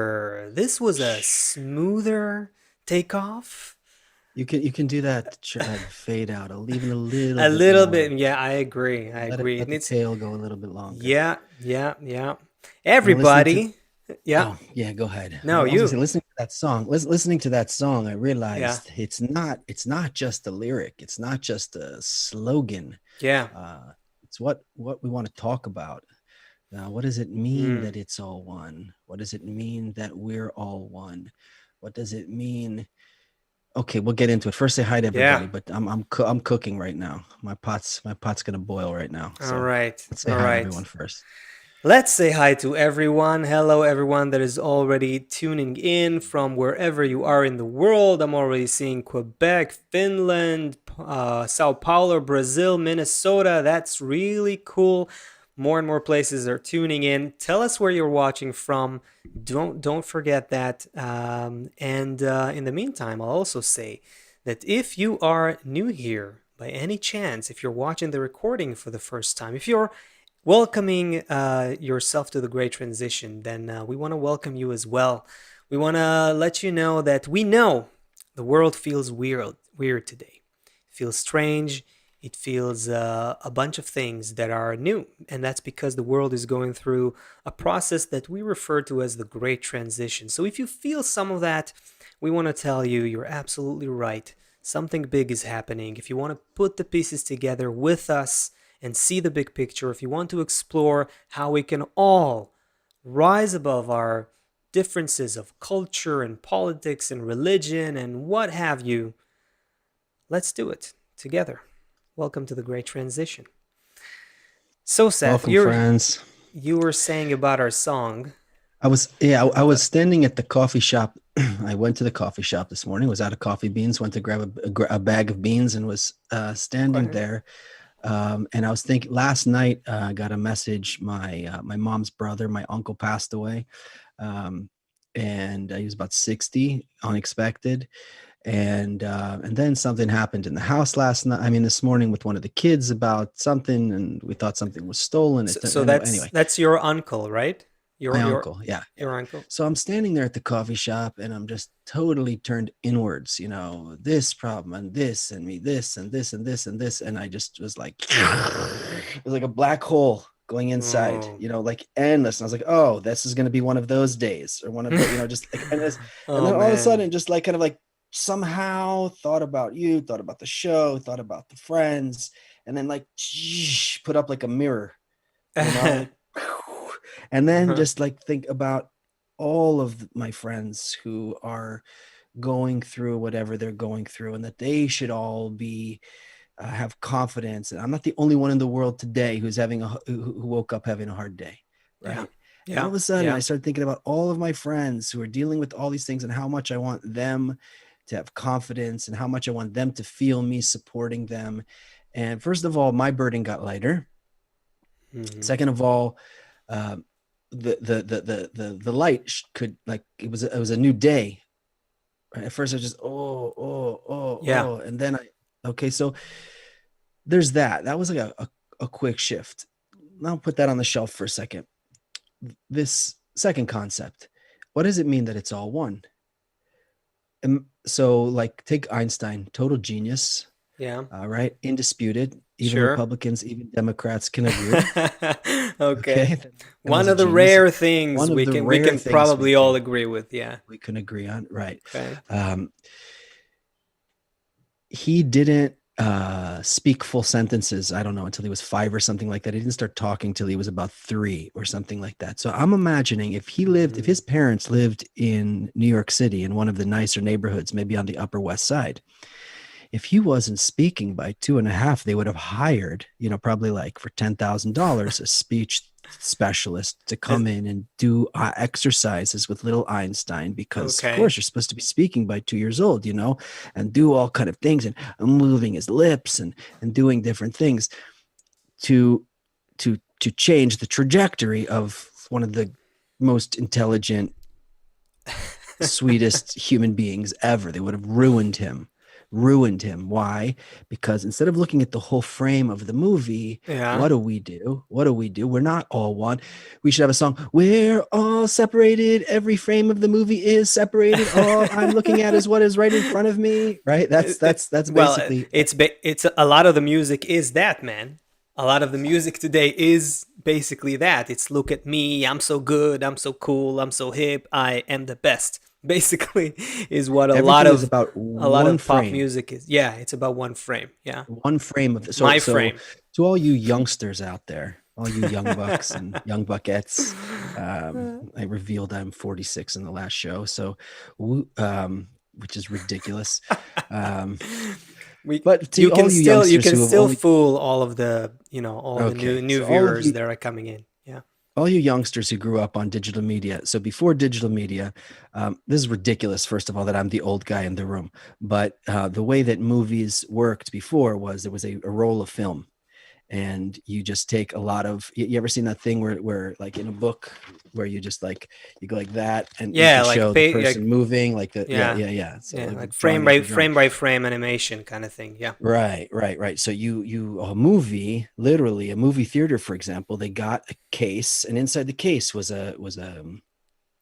smoother. This was a smoother takeoff. You can do that fade out even a little A bit little bit. more. Yeah, I agree. I Let it agree. let It the needs. tail go a little bit longer. Yeah, yeah, yeah. You know, listening to Everybody. Yeah. oh yeah, go ahead. I No, was gonna say you. listening to that song. Listening to that song, I Yeah. realized it's not just a lyric. It's not just a slogan. Yeah. Uh, it's what we want to talk about. Now, what does it mean Mm. that it's all one? What does it mean that we're all one? What does it mean? Okay, we'll get into it. First, say hi to Yeah. everybody. But I'm cooking right now. My pot's gonna boil right now. All So right. let's say All hi to right. everyone first. Let's say hi to everyone. Hello, everyone that is already tuning in from wherever you are in the world. I'm already seeing Quebec, Finland, Sao Paulo, Brazil, Minnesota. That's really cool. More and more places are tuning in. Tell us where you're watching from. Don't forget that. And in the meantime, I'll also say that if you are new here by any chance, if you're watching the recording for the first time, if you're welcoming yourself to the great transition, then we want to welcome you as well. We want to let you know that we know the world feels weird today. It feels strange. It feels a bunch of things that are new, and that's because the world is going through a process that we refer to as the great transition. So if you feel some of that, we want to tell you you're absolutely right. Something big is happening. If you want to put the pieces together with us and see the big picture, if you want to explore how we can all rise above our differences of culture and politics and religion and what have you, let's do it together. Welcome to the Great Transition. So, Seth, Welcome, friends. you were saying about our song. I was standing at the coffee shop. I went to the coffee shop this morning. Was out of coffee beans. Went to grab a bag of beans and was Go standing ahead. there. And I was thinking last night. I got a message. My mom's brother, my uncle, passed away. Um, and he was about 60, unexpected. And then something happened in the house last night. I mean, this morning with one of the kids about something, and we thought something was stolen. So Anyway, that's your uncle, right? my Your uncle, yeah, yeah. your uncle. So I'm standing there at the coffee shop, and I'm just totally turned inwards. You know, this problem and this and me, this and this and this and this, and I just was like, it was like a black hole going inside. Oh. You know, like endless. And I was like, oh, this is going to be one of those days, or one of the, just like, and Oh then all of a man. sudden, just like kind of like somehow thought about you, thought about the show, thought about the friends, and then like put up like a mirror, like, and then Uh-huh. just like think about all of my friends who are going through whatever they're going through, and that they should all be have confidence. And I'm not the only one in the world today who woke up having a hard day, Yeah. right? And all Yeah. of a sudden, I Yeah. started thinking about all of my friends who are dealing with all these things and how much I want them to have confidence and how much I want them to feel me supporting them. And first of all, my burden got lighter. Mhm. Second of all, um, the light could, like, it was a new day. Right? At first, I was just Yeah. and then okay, so there's that. That was like a quick shift. Now put that on the shelf for a second. This second concept, what does it mean that it's all one? And so, like, take Einstein, total genius, Yeah. right? Indisputed. Even Sure. Republicans, even Democrats can agree. Okay. Okay, that was One a of the genius. rare things One of the we rare can things probably all agree with. Yeah. we can agree on, right? Okay. Um, he didn't speak full sentences, I don't know, until he was 5 or something like that. He didn't start talking till he was about 3 or something like that. So I'm imagining if Mhm. his parents lived in New York City in one of the nicer neighborhoods, maybe on the Upper West Side, if he wasn't speaking by 2.5, they would have hired, probably like for $10,000, a speech specialist to As- come in and do exercises with little Einstein, because of Okay. course you're supposed to be speaking by 2 years old, and do all kind of things, and moving his lips and doing different things to to change the trajectory of one of the most intelligent, sweetest human beings ever. They would have ruined him. ruined him. Why? Because instead of looking at the whole frame of the movie, Yeah. what do we do? What do we do? We're not all one. We should have a song. We're all separated. Every frame of the movie is separated. All I'm looking at is what is right in front of me. Right? That's Well, basically it's a lot of the music is that, man. A lot of the music today is basically that. It's look at me, I'm so good, I'm so cool, I'm so hip, I am the best. Basically is what everything is about a lot one of pop frame. music is. Yeah, it's about one frame. Yeah. One frame of the, so My so frame. to all you youngsters out there, all you young bucks and young buckettes, I revealed I'm 46 in the last show, so which is ridiculous. Um, We but to you can all you still youngsters who have only fool all of the, all the okay, new so all of viewers you that are coming in. Yeah. all you youngsters who grew up on digital media. So before digital media, this is ridiculous. First of all, that I'm the old guy in the room, but the way that movies worked before was there was a roll of film, and you just take a lot of. You ever seen that thing where like in a book where you just like you go like that, and you Yeah, can like show the person moving, like the yeah. yeah. So Yeah, like like drawing after drawing. frame by frame animation kind of thing. Yeah. Right. So you a movie, literally a movie theater, for example, they got a case, and inside the case was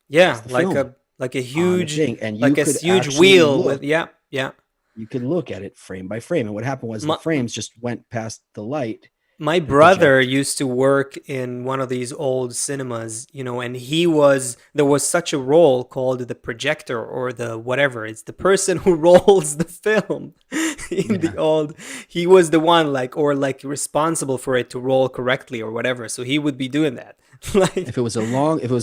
Yeah, the film like a on a huge thing, and you could huge actually wheel with look. yeah, yeah. You could look at it frame by frame, and what happened was the My, frames just went past the light my and brother project. used to work in one of these old cinemas, and there was such a role called the projector or the whatever. It's the person who rolls the film in the Yeah. old. He was the one like responsible for it to roll correctly or whatever. So he would be doing that. Like If it was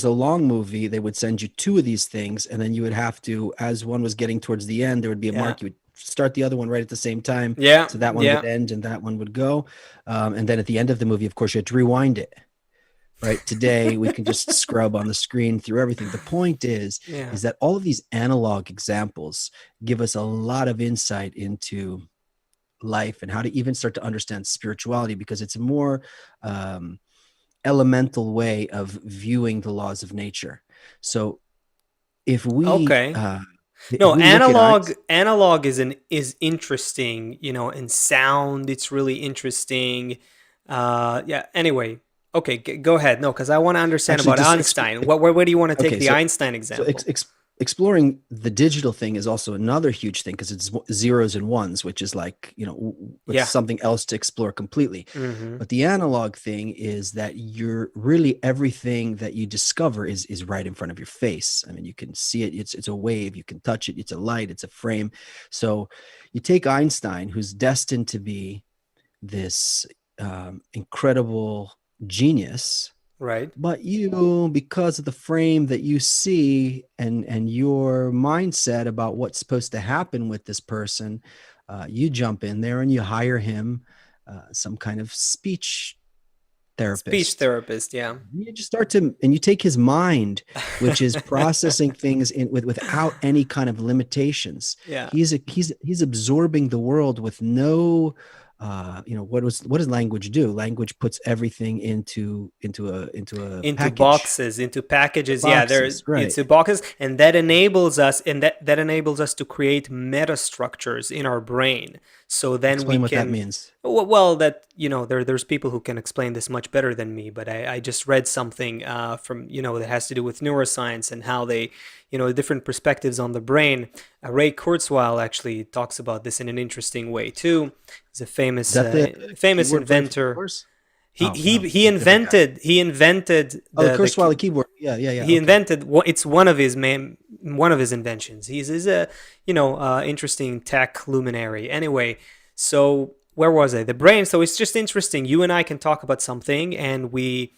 a long movie, they would send you two of these things, and then you would have to, as one was getting towards the end, there would be a yeah. mark. You would start the other one right at the same time, Yeah, so that one would yeah. end and that one would go. And then at the end of the movie, of course, you had to rewind it. Right. Today, we can just scrub on the screen through everything. The point Yeah. is that all of these analog examples give us a lot of insight into life and how to even start to understand spirituality, because it's a more elemental way of viewing the laws of nature. So if we Okay. if No, we look at analog is interesting, in sound it's really interesting. Yeah, anyway. Okay, go ahead. No, cuz I want to understand actually about just Einstein. Where do you want to take okay, the so Einstein so example? exploring the digital thing is also another huge thing, because it's zeros and ones, which is like, it's Yeah. something else to explore completely. Mhm. But the analog thing is that you're really, everything that you discover is right in front of your face. I mean, you can see it. It's a wave. You can touch it. It's a light. It's a frame. So you take Einstein, who's destined to be this incredible genius, Right. but you, because of the frame that you see and your mindset about what's supposed to happen with this person, you jump in there and you hire him, some kind of speech Speech therapist. therapist, yeah. You just start to, and you take his mind, which is processing things without any kind of limitations. Yeah. He's absorbing the world with no, what does language do? Language puts everything into a Into package, boxes, into packages. Yeah, there boxes, right? into boxes, and that enables us, that enables us to create meta structures in our brain. So then we Explain what that can, means. well, that there's people who can explain this much better than me, but I just read something from that has to do with neuroscience and how they, different perspectives on the brain. Ray Kurzweil actually talks about this in an interesting way too. He's a Is that the famous keyboard brain for inventor. yours? Oh no, He different guy. invented Oh, the Kurzweil keyboard. Yeah. he Okay. invented it's one of his inventions. He's a interesting tech luminary. Anyway, so where was I? The brain. So it's just interesting. You and I can talk about something, and we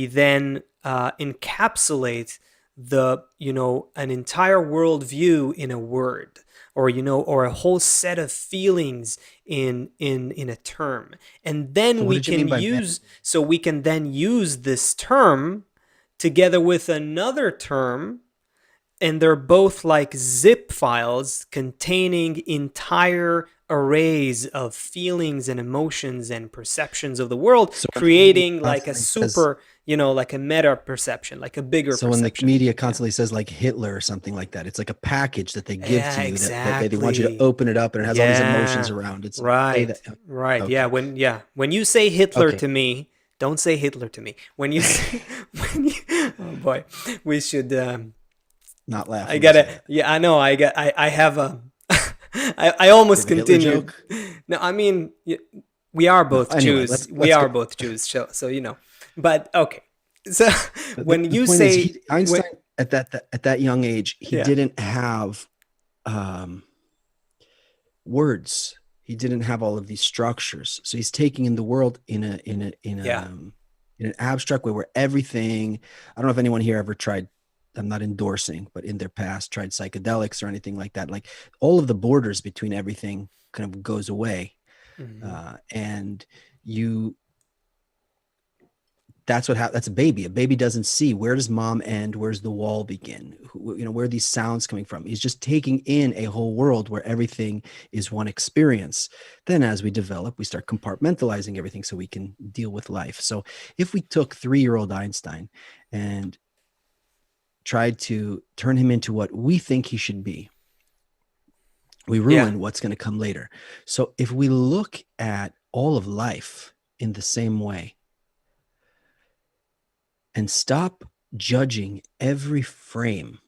then encapsulate an entire worldview in a word, or a whole set of feelings in a term, and So then what we did you can mean by van? use so we can then use this term together with another term, and they're both like zip files containing entire arrays of feelings and emotions and perceptions of the world, So when the media creating like a constantly says, super, like a meta perception, like a bigger so when the perception. media Yeah. constantly says like Hitler or something like that, it's like a package that they give Yeah, to you that they want you to exactly. open it up and it has all these emotions Yeah. around it. So say that. Right. Right. Yeah. Okay. When you say Hitler Okay. to me, don't say Hitler to me. When you say, oh boy, we should. Not laugh I when you say gotta. that. Yeah, I know. I have a. I You almost have a Hitler continued. joke? No, I mean, we are No. both Anyway, Jews. We let's go. are both Jews. So. But okay. So when The you point is, say when, Einstein at that young age, he yeah, didn't have um, words. He didn't have all of these structures. So he's taking in the world yeah. in an abstract way where everything. I don't know if anyone here ever tried. I'm not endorsing, but in their past tried psychedelics or anything like that. Like all of the borders between everything kind of goes away, Hmm. and you that's what that's a baby. A baby doesn't see where does mom end, where's the wall begin, where are these sounds coming from. He's just taking in a whole world where everything is one experience. Then as we develop, we start compartmentalizing everything so we can deal with life. So if we took 3-year-old Einstein and tried to turn him into what we think he should be, we Yeah. ruin what's going to come later. So if we look at all of life in the same way and stop judging every frame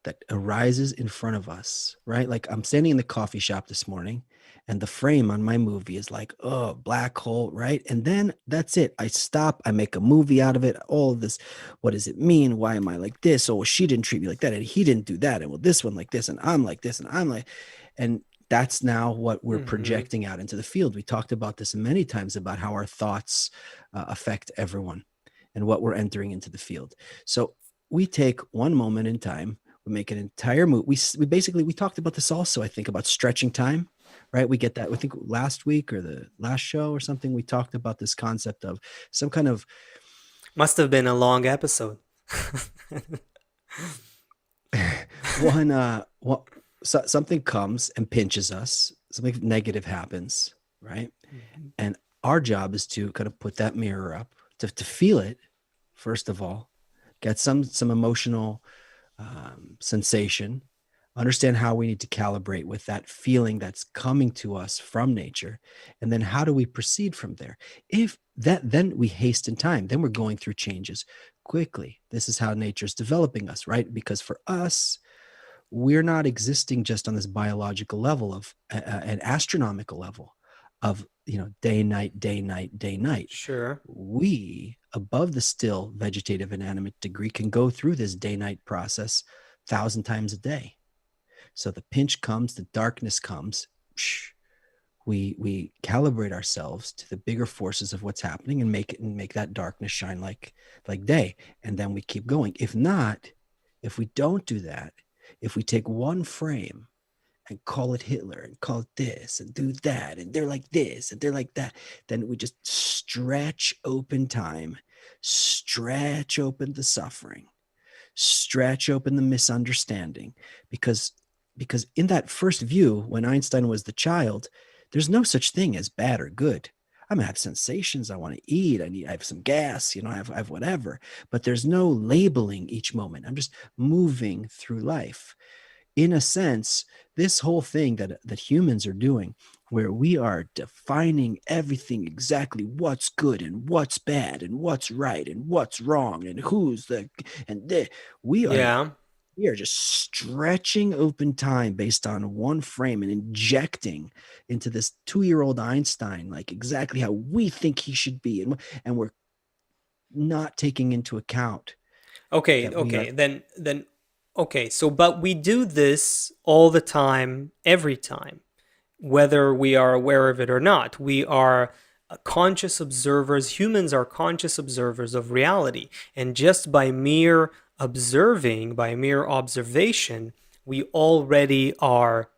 that arises in front of us, right? Like I'm standing in the coffee shop this morning and the frame on my movie is like, oh, black hole, right? And then that's it. I stop, I make a movie out of it. All of this, what does it mean? Why am I like this? Oh, she didn't treat me like that. And he didn't do that. And well, this one like this, and I'm like this, and I'm like, and that's now what we're Hmm. projecting out into the field. We talked about this many times about how our thoughts affect everyone and what we're entering into the field. So we take one moment in time, we make an entire movie. We basically we talked about this also. I think about stretching time, right? We get that. I think last week or the last show or something, we talked about this concept of some kind of Must have been a long episode. one. So, something comes and pinches us. Something negative happens, right? Mhm. And our job is to kind of put that mirror up to feel it first of all, get some emotional sensation, understand how we need to calibrate with that feeling that's coming to us from nature, and then how do we proceed from there. If that, then we hasten time, then we're going through changes quickly. This is how nature's developing us, right? Because for us, we're not existing just on this biological level of an astronomical level of day night day night day night. Sure. We above the still vegetative inanimate degree can go through this day night process 1,000 times a day. So the pinch comes, the darkness comes, we calibrate ourselves to the bigger forces of what's happening and make that darkness shine like day, and then we keep going. If not, if we don't do that, if we take one frame and call it Hitler and call it this and do that, and they're like this and they're like that, then we just stretch open time, stretch open the suffering, stretch open the misunderstanding. Because in that first view, when Einstein was the child, there's no such thing as bad or good. I'm gonna have sensations. I want to eat. I have some gas. I have whatever. But there's no labeling each moment. I'm just moving through life. In a sense, this whole thing that humans are doing, where we are defining everything exactly what's good and what's bad and what's right and what's wrong and who's the and the, we are Yeah. we are just stretching open time based on one frame and injecting into this 2-year-old Einstein like exactly how we think he should be, and we're not taking into account Okay, that we are. okay. Then okay. So but we do this all the time, every time, whether we are aware of it or not. We are conscious observers. Humans are conscious observers of reality. And just by mere observing, by mere observation, we already are,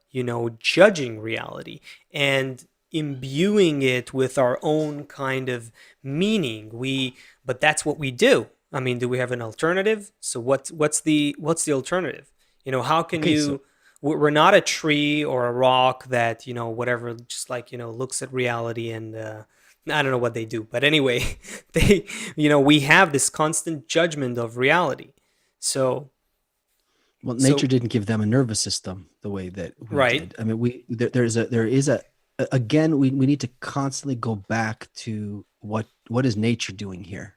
judging reality and imbuing it with our own kind of meaning. But that's what we do. I mean, do we have an alternative? So what's the alternative? How can Okay, so you We're not a tree or a rock that, whatever, just like, looks at reality and I don't know what they do. But anyway, they, we have this constant judgment of reality. So, Well, nature so, didn't give them a nervous system the way that we right. did. I mean, there is again, we need to constantly go back to what is nature doing here?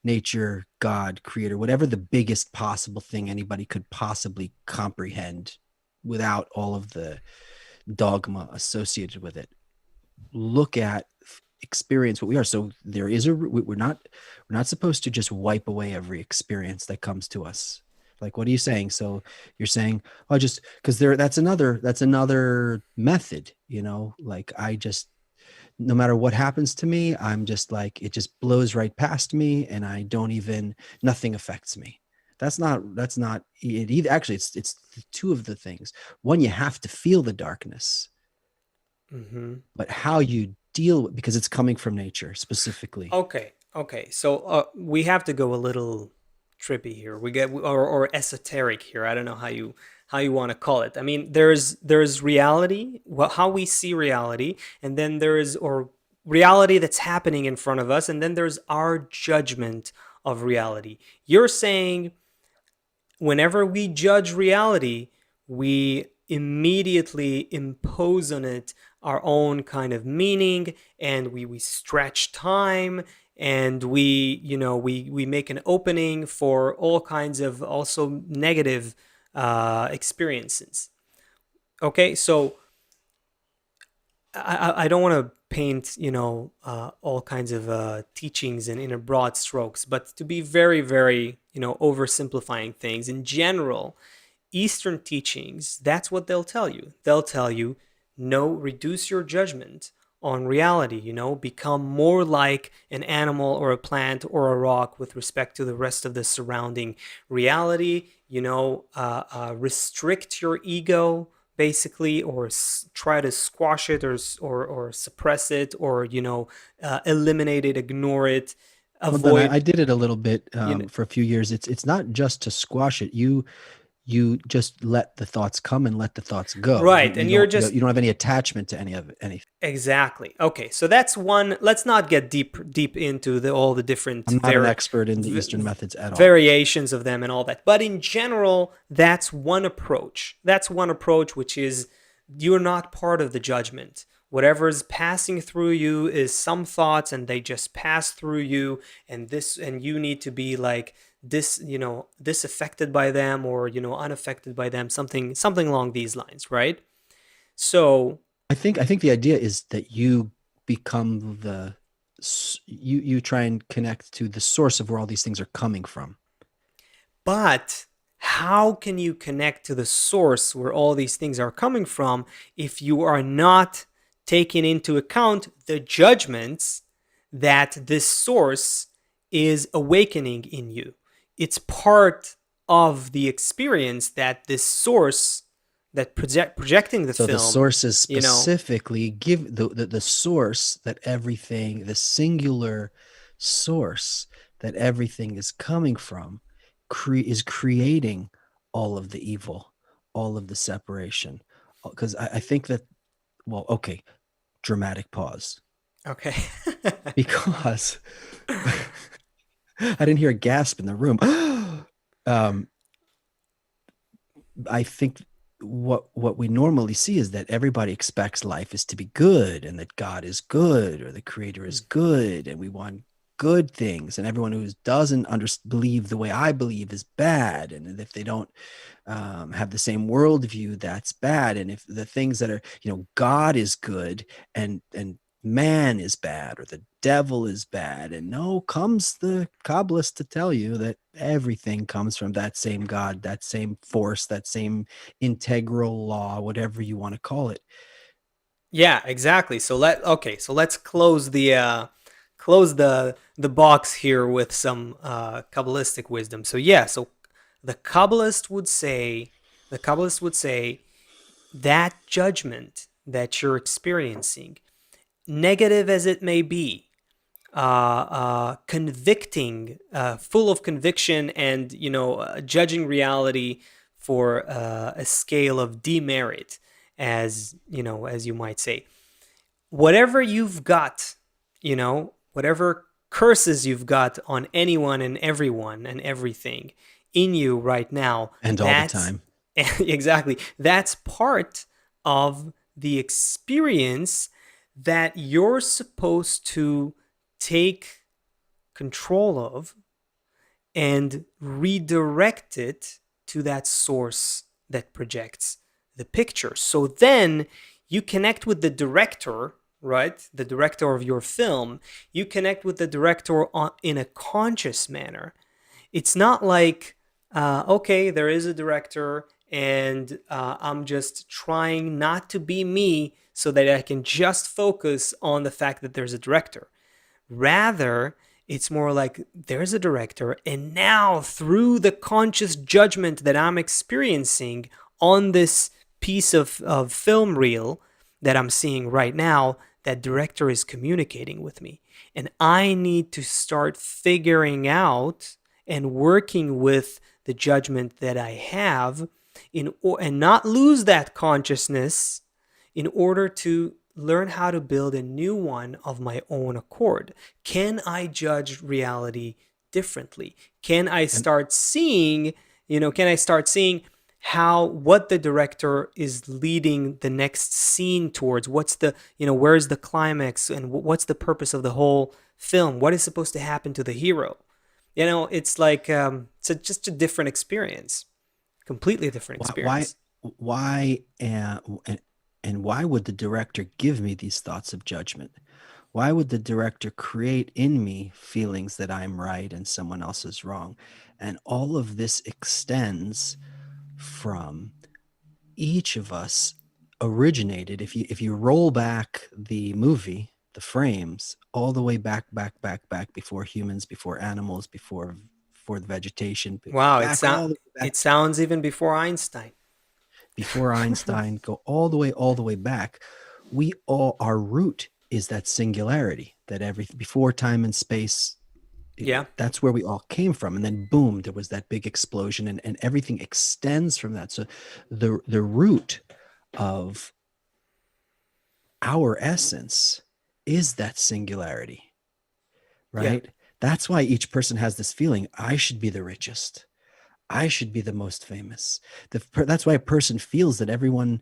Nature, God, creator, whatever the biggest possible thing anybody could possibly comprehend without all of the dogma associated with it. Look at, experience what we are. So there is we're not supposed to just wipe away every experience that comes to us. Like, what are you saying? So you're saying, oh, just because that's another method, like, I just, no matter what happens to me, I'm just like, it just blows right past me, and I don't even, nothing affects me. That's not it either. Actually, it's two of the things. One, you have to feel the darkness, Hmm. but how you deal with, because it's coming from nature specifically. Okay. Okay. So we have to go a little trippy here. We get or esoteric here. I don't know how you want to call it. I mean, there's reality, how we see reality, and then there is or reality that's happening in front of us, and then there's our judgment of reality. You're saying whenever we judge reality, we immediately impose on it our own kind of meaning, and we stretch time, and we make an opening for all kinds of also negative experiences. Okay, so I don't want to paint, all kinds of teachings in a broad strokes, but to be very, very, oversimplifying things in general, Eastern teachings, that's what they'll tell you. They'll tell you, no, reduce your judgment on reality, become more like an animal or a plant or a rock with respect to the rest of the surrounding reality, restrict your ego basically, or try to squash it, or suppress it, or eliminate it, ignore it, Well, then I avoid, did it a little bit you know, for a few years. It's not just to squash it. You just let the thoughts come and let the thoughts go. You right, you and you're don't you, just you don't have any attachment to any of it, anything. exactly. Okay, so that's one. Let's not get deep into all the different I'm not an expert in the Eastern methods at all. variations of them and all that. But in general, that's one approach. That's one approach, which is you're not part of the judgment. Whatever is passing through you is some thoughts, and they just pass through you, and you need to be like this, disaffected by them, or unaffected by them, something along these lines, right? So I think the idea is that you become you try and connect to the source of where all these things are coming from. but how can you connect to the source where all these things are coming from if you are not taking into account the judgments that this source is awakening in you? It's part of the experience that this source that projecting the So the film, sources you know, specifically give the source that everything, the singular source that everything is coming from, is creating all of the evil, all of the separation. Because I think that, well, okay, dramatic pause. okay. Because I didn't hear a gasp in the room. um, I think what we normally see is that everybody expects life is to be good, and that God is good, or the creator is good, and we want good things, and everyone who doesn't believe the way I believe is bad, and if they don't have the same worldview, that's bad. And if the things that are, God is good, and man is bad, or the devil is bad, and no, comes the Kabbalist to tell you that everything comes from that same God, that same force, that same integral law, whatever you want to call it. Yeah, exactly. So let's close the box here with some Kabbalistic wisdom. So yeah, so the Kabbalist would say the Kabbalist would say that judgment that you're experiencing, negative as it may be, convicting, full of conviction, and judging reality for a scale of demerit, as you know, as you might say. Whatever you've got, whatever curses you've got on anyone and everyone and everything in you right now, And all the that's time. exactly, that's part of the experience that you're supposed to take control of and redirect it to that source that projects the picture. So then you connect with the director, right? The director of your film. You connect with the director in a conscious manner. It's not like, okay, there is a director and I'm just trying not to be me so that I can just focus on the fact that there's a director. Rather, it's more like there's a director, and now through the conscious judgment that I'm experiencing on this piece of film reel that I'm seeing right now, that director is communicating with me. And I need to start figuring out and working with the judgment that I have and not lose that consciousness in order to learn how to build a new one of my own accord. Can I judge reality differently? Can I And start seeing, can I start seeing how what the director is leading the next scene towards? What's the, where's the climax and what's the purpose of the whole film? What is supposed to happen to the hero? It's like just a different experience, completely different why experience. why and why would the director give me these thoughts of judgment? Why would the director create in me feelings that I'm right and someone else is wrong? And all of this extends from each of us originated. If you roll back the movie, the frames, all the way back before humans, before animals, before the vegetation, Wow, back all the way back it sounds even before Einstein. before Einstein, go all the way back. Our root is that singularity, that everything before time and space. Yeah. That's where we all came from, and then boom, there was that big explosion, and everything extends from that. So the root of our essence is that singularity, Yeah. right? That's why each person has this feeling, I should be the richest, I should be the most famous. That's why a person feels that everyone,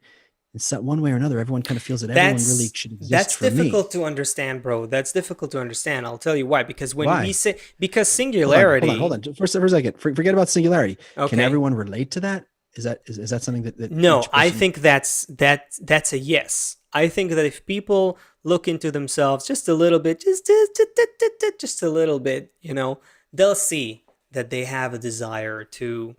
in some one way or another, everyone kind of feels that everyone really should exist That's for me. difficult to understand, bro. That's difficult to understand. I'll tell you why. Because when we Why? say, because Hold singularity, on. For a second, forget about singularity. Can okay. everyone relate to that? Is that something that No, each I person? think that's a yes. I think that if people look into themselves just a little bit, just a little bit, they'll see that they have a desire to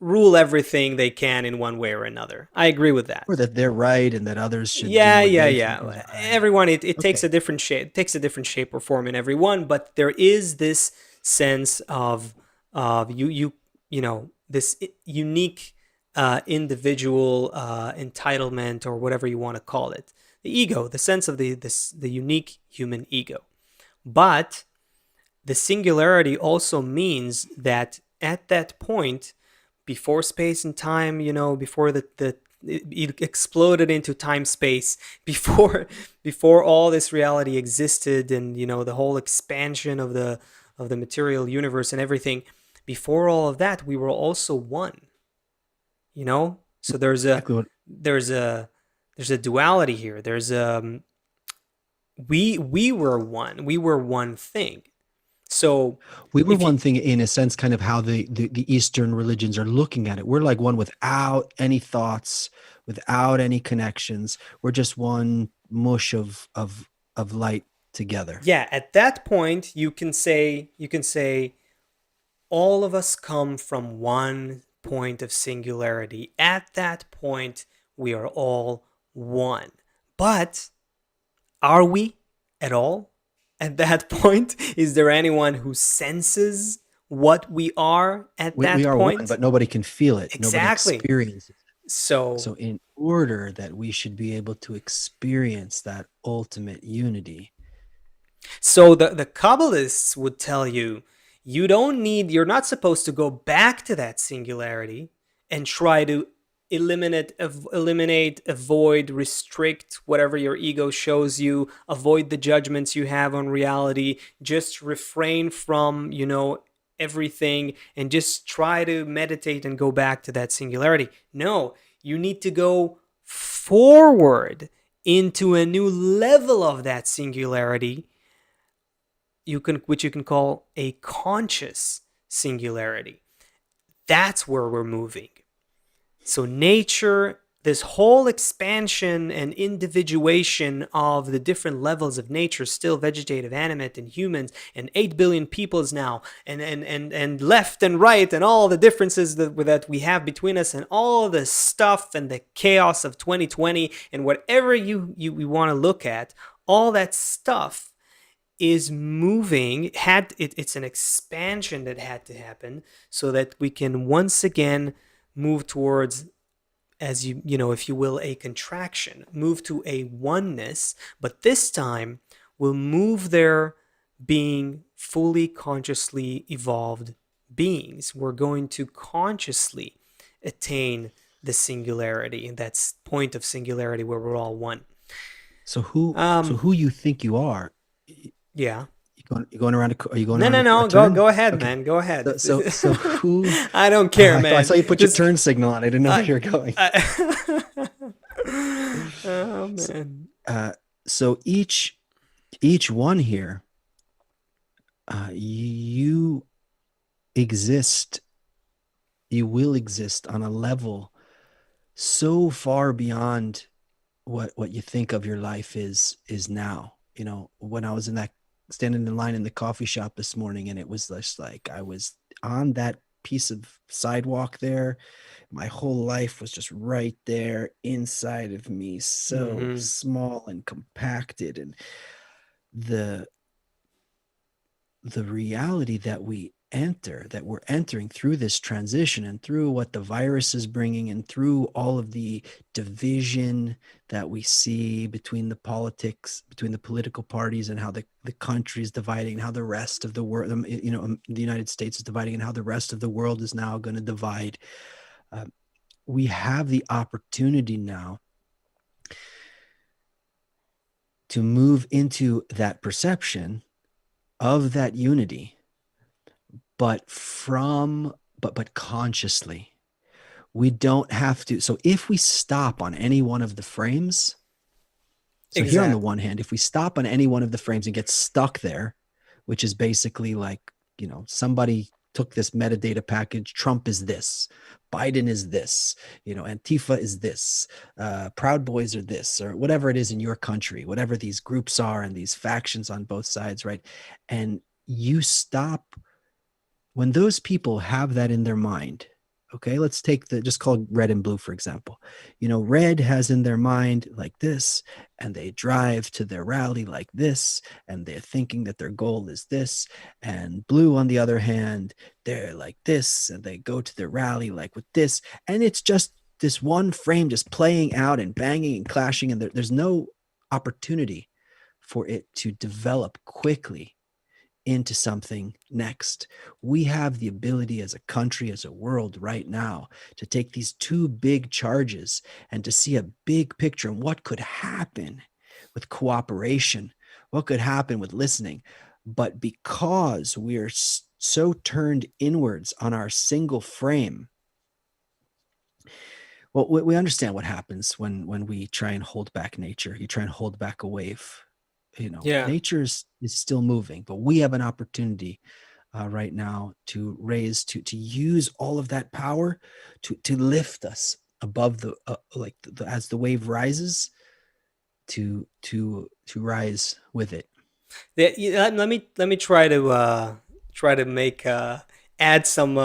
rule everything they can in one way or another. I agree with that. Or that they're right and that others should do Yeah, what yeah, they think is yeah. right? Everyone, it takes a Okay. different shape. It takes a different shape or form in everyone, but there is this sense of this unique individual entitlement or whatever you want to call it. The ego, the sense of the unique human ego. But the singularity also means that at that point, before space and time, before the it exploded into time space, before all this reality existed, and the whole expansion of the material universe and everything, before all of that, we were also one. So Exactly what there's a there's a duality here. We were one. We were one thing. So we were if you one thing in a sense, kind of how the Eastern religions are looking at it. We're like one without any thoughts, without any connections. We're just one mush of light together. yeah, at that point you can say all of us come from one point of singularity. At that point, we are all one. But are we at all? At that point, is there anyone who senses what we are at We that are one, point? but nobody can feel it. Nobody Exactly. experiences it. So, So, in order that we should be able to experience that ultimate unity, so the Kabbalists would tell you, you're not supposed to go back to that singularity and try to eliminate, avoid, restrict whatever your ego shows you, avoid the judgments you have on reality, just refrain from, everything, and just try to meditate and go back to that singularity. No, you need to go forward into a new level of that singularity, which you can call a conscious singularity. That's where we're moving. So nature, this whole expansion and individuation of the different levels of nature, still vegetative, animate, and humans, and 8 billion peoples now, and left and right, and all the differences that we have between us, and all the stuff and the chaos of 2020, and whatever you want to look at, all that stuff is moving. It's an expansion that had to happen so that we can once again move towards, as if you will, a contraction, move to a oneness, but this time we'll move there being fully consciously evolved beings. We're going to consciously attain the singularity, and that's point of singularity where we're all one. So who you think you are? Yeah. You going around? Are you going No, around no, a no. Go turn? ahead, Okay. man. Go ahead. So who? I don't care, I man. saw you put your Just turn signal on. I didn't know where I, you were going. oh So, man. uh, so each one here, you exist. You will exist on a level so far beyond what you think of your life is now. When I was in that standing in line in the coffee shop this morning, and it was just like I was on that piece of sidewalk there. My whole life was just right there inside of me, so Mm-hmm. small and compacted. And the the reality that we're entering through this transition, and through what the virus is bringing, and through all of the division that we see between the politics, between the political parties, and how the country is dividing, and how the rest of the world, the United States is dividing, and how the rest of the world is now going to divide. uh, we have the opportunity now to move into that perception of that unity, but consciously. We don't have to. So if we stop on any one of the frames, so here on the Exactly. one hand, if we stop on any one of the frames and get stuck there, which is basically like, somebody took this metadata package, Trump is this, Biden is this, Antifa is this, Proud Boys are this, or whatever it is in your country, whatever these groups are and these factions on both sides, right? And you stop when those people have that in their mind. Okay, let's take just call red and blue, for example. Red has in their mind like this, and they drive to their rally like this, and they're thinking that their goal is this. And blue, on the other hand, they're like this, and they go to their rally like with this. And it's just this one frame just playing out and banging and clashing, and there's no opportunity for it to develop quickly into something next. We have the ability as a country, as a world right now, to take these two big charges and to see a big picture and what could happen with cooperation, what could happen with listening. But because we're so turned inwards on our single frame, well, we understand what happens when we try and hold back nature. You try and hold back a wave. Yeah. Nature is still moving, but we have an opportunity right now to use all of that power to lift us above as the wave rises, to rise with it. Let me try to make add some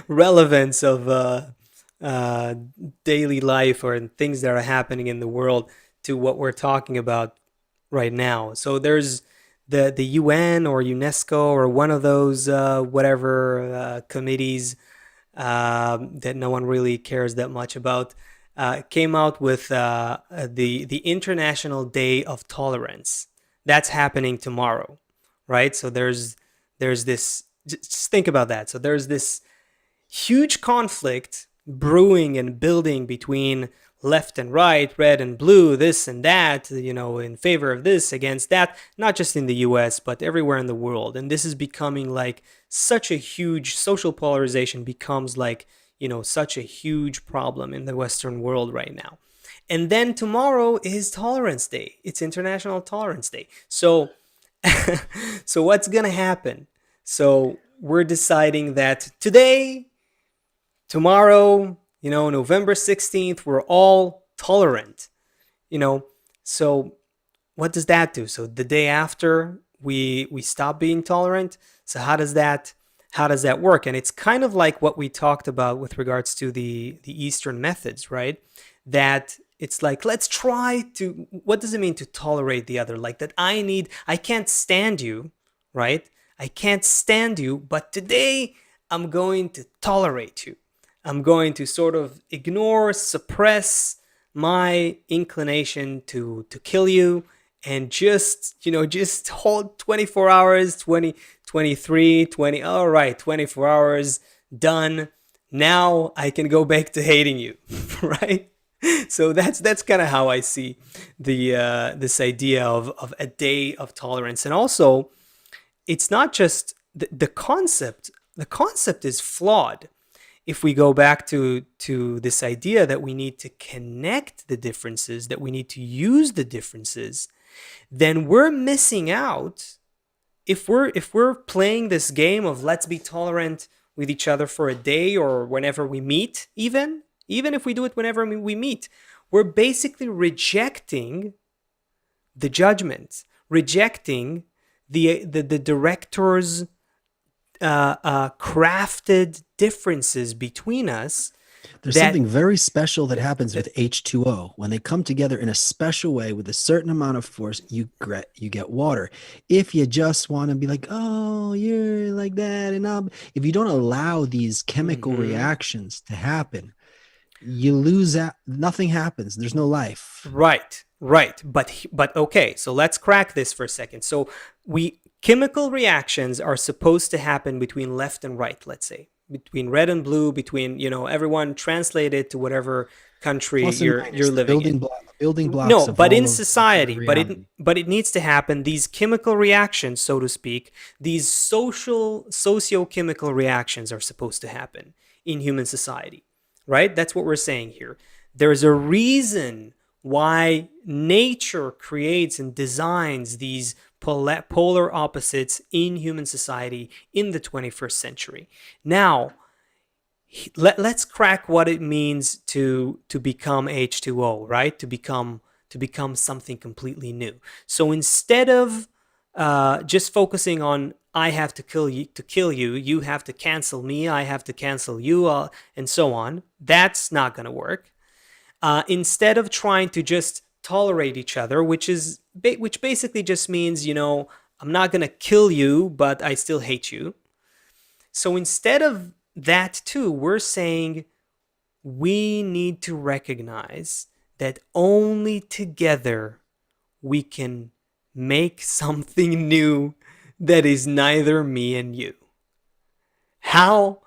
relevance of uh, daily life or things that are happening in the world to what we're talking about right now. So there's the UN or UNESCO or one of those whatever committees that no one really cares that much about, came out with the International Day of Tolerance. That's happening tomorrow, right? So there's this. Just think about that. So there's this huge conflict brewing and building between left and right, red and blue, this and that, in favor of this, against that, not just in the US, but everywhere in the world. And this is becoming like such a huge social polarization, becomes like, such a huge problem in the Western world right now. And then tomorrow is Tolerance Day. It's International Tolerance Day. So, so what's gonna happen? So we're deciding that today, tomorrow, November 16th, we're all tolerant, you know. So what does that do? So the day after we stop being tolerant. So how does that work? And it's kind of like what we talked about with regards to the Eastern methods, right? That it's like, let's try to, what does it mean to tolerate the other? Like that I can't stand you, right? I can't stand you, but today I'm going to tolerate you. I'm going to sort of ignore, suppress my inclination to kill you, and just hold 24 hours, 20, 23, 20. All right, 24 hours done. Now I can go back to hating you, right? So that's kind of how I see the this idea of a day of tolerance. And also, it's not just the concept. The concept is flawed if we go back to this idea that we need to connect the differences, that we need to use the differences. Then we're missing out. If we're playing this game of let's be tolerant with each other for a day or whenever we meet, even if we do it whenever we meet, we're basically rejecting the judgment, rejecting the director's crafted differences between us. There's That something very special that happens with H2O. When they come together in a special way with a certain amount of force, you get water. If you just want to be like, oh, you're like that, and if you don't allow these chemical Mhm. reactions to happen, you lose out. Nothing happens. There's no life. Right. But okay, so let's crack this for a second. So we chemical reactions are supposed to happen between left and right, let's say. Between red and blue, between, everyone translate it to whatever country Plus and you're minus, the living in. building blocks No, of but all in of the society, reality. but it needs to happen. These chemical reactions, so to speak, these socio-chemical reactions are supposed to happen in human society, right? That's what we're saying here. There's a reason why nature creates and designs these polar opposites in human society in the 21st century. Now, let's crack what it means to become H2O, right? To become something completely new. So instead of just focusing on I have to kill you, you have to cancel me, I have to cancel you, and so on. That's not going to work. Instead of trying to just tolerate each other, which basically just means, I'm not going to kill you, but I still hate you. So instead of that too, we're saying we need to recognize that only together we can make something new that is neither me and you. How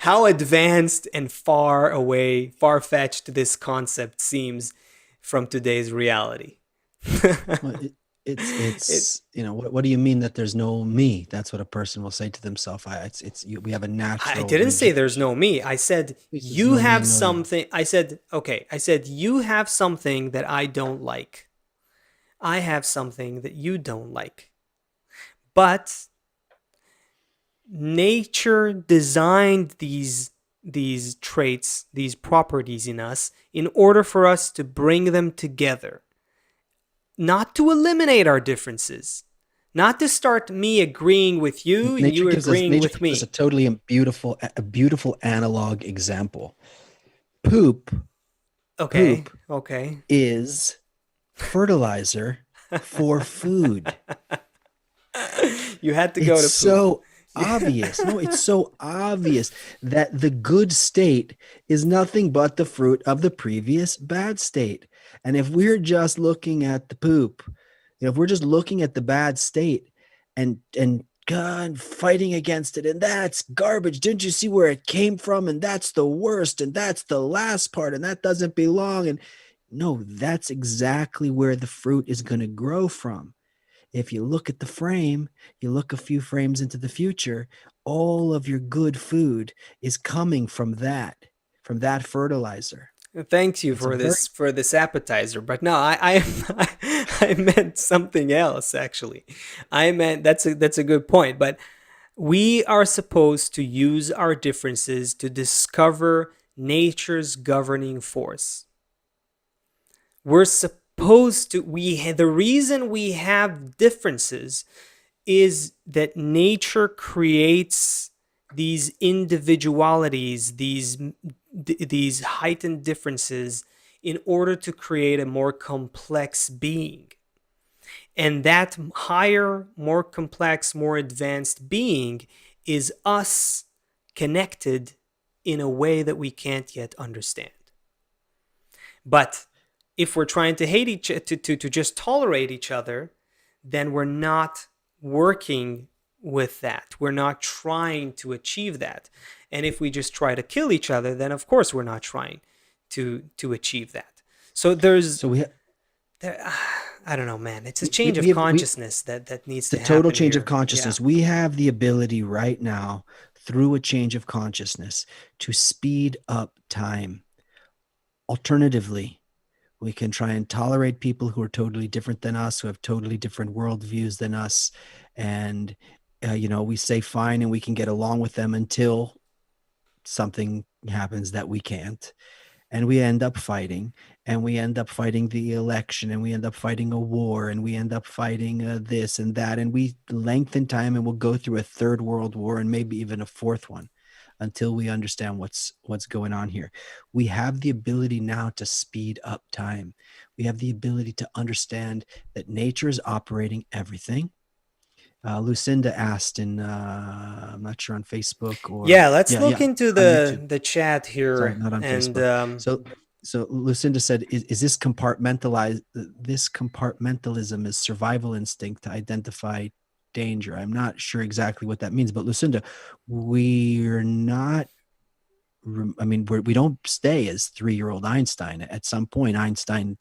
how advanced and far away, far-fetched this concept seems from today's reality. Well, it, it's what do you mean that there's no me? That's what a person will say to themselves. We have a I natural didn't say there's rejection. no me. I said There's you no me, have no you. something. I said, okay. I said you have something that I don't like. I have something that you don't like. But nature designed these traits, these properties in us in order for us to bring them together, not to eliminate our differences, not to start me agreeing with you and you agreeing Nature with gives us me. a beautiful analog example. Poop Okay, poop okay. is fertilizer for food. You had to go It's to poop. so obvious. No, it's so obvious that the good state is nothing but the fruit of the previous bad state. And if we're just looking at the poop, if we're just looking at the bad state and God, fighting against it, and that's garbage. Didn't you see where it came from? And that's the worst, and that's the last part, and that doesn't belong. And no, that's exactly where the fruit is going to grow from. If you look at the frame, you look a few frames into the future, all of your good food is coming from that fertilizer. Thanks you It's a very for this appetizer, but no, I meant something else actually. I meant that's a good point, but we are supposed to use our differences to discover nature's governing force. We're supposed to the reason we have differences is that nature creates these individualities, these heightened differences in order to create a more complex being. And that higher, more complex, more advanced being is us connected in a way that we can't yet understand. But if we're trying to hate each to just tolerate each other, then we're not working with that. We're not trying to achieve that. And if we just try to kill each other, then of course we're not trying to achieve that. So so we there, I don't know, man. It's a we change we of have we consciousness that needs the to total happen change of here. Yeah. consciousness. We have the ability right now through a change of consciousness to speed up time. Alternatively, we can try and tolerate people who are totally different than us, who have totally different worldviews than us, and we say fine, and we can get along with them until something happens that we can't, and we end up fighting, and we end up fighting the election, and we end up fighting a war, and we end up fighting this and that, and we lengthen time, and we'll go through a third world war and maybe even a fourth one until we understand what's going on here. We have the ability now to speed up time. We have the ability to understand that nature is operating everything. Lucinda asked I'm not sure, on Facebook or Yeah, let's yeah, look yeah, into on YouTube. the chat Sorry, here not on and Facebook. So Lucinda said, is this compartmentalized? This compartmentalism is survival instinct to identify danger. I'm not sure exactly what that means, but Lucinda, we're not. I mean, we don't stay as 3-year-old Einstein. At some point, Einstein,